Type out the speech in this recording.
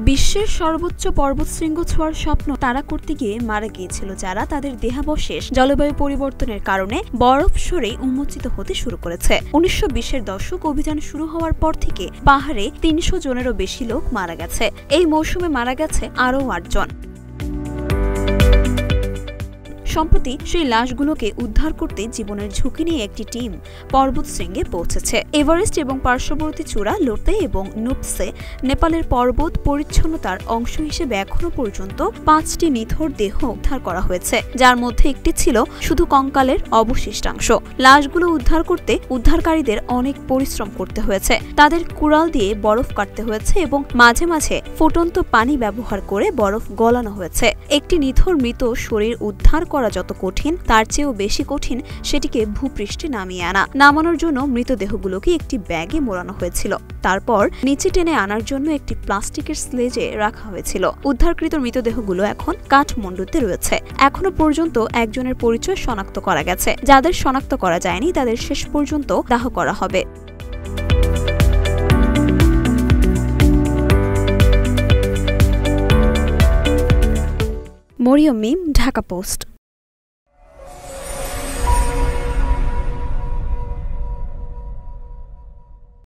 বিশ্বের সর্বোচ্চ পর্বতশৃঙ্গ ছোঁয়ার স্বপ্ন তারা করতে গিয়ে মারা গিয়েছিল যারা তাদের দেহাবশেষ জলবায়ু পরিবর্তনের কারণে বরফ সরে উন্মোচিত হতে শুরু করেছে। 1920-এর দশক অভিযান শুরু হওয়ার পর থেকে পাহাড়ে 300 জনেরও বেশি লোক মারা গেছে। এই মৌসুমে মারা গেছে আরও 8 জন। সম্প্রতি সেই লাশগুলোকে উদ্ধার করতে জীবনের ঝুঁকি নিয়ে একটি টিম পর্বতশৃঙ্গে পৌঁছেছে। এভারেস্ট এবং পার্শ্ববর্তী চূড়া লোতে এবং নুপসে নেপালের পর্বত পরিচ্ছন্নতার অংশ হিসেবে এখনো পর্যন্ত 5টি নিথর দেহ উদ্ধার করা হয়েছে, যার মধ্যে একটি ছিল শুধু কঙ্কালের অবশিষ্টাংশ। লাশগুলো উদ্ধার করতে উদ্ধারকারীদের অনেক পরিশ্রম করতে হয়েছে। তাদের কুড়াল দিয়ে বরফ কাটতে হয়েছে এবং মাঝে মাঝে ফুটন্ত পানি ব্যবহার করে বরফ গলানো হয়েছে। একটি নিথর মৃত শরীর উদ্ধার করা যত কঠিন তার চেয়েও বেশি কঠিন সেটিকে ভূপৃষ্ঠে নামিয়ে আনা। নামানোর জন্য মৃতদেহগুলোকে একটি ব্যাগে মোড়ানো হয়েছিল, তারপর নিচে টেনে আনার জন্য একটি প্লাস্টিকের স্লেজে রাখা হয়েছিল। উদ্ধারকৃত মৃতদেহগুলো এখন কাঠমান্ডুতে রয়েছে। এখনো পর্যন্ত একজনের পরিচয় শনাক্ত করা গেছে। যাদের শনাক্ত করা যায়নি তাদের শেষ পর্যন্ত দাহ করা হবে। মরিয়ম মিম, ঢাকা পোস্ট।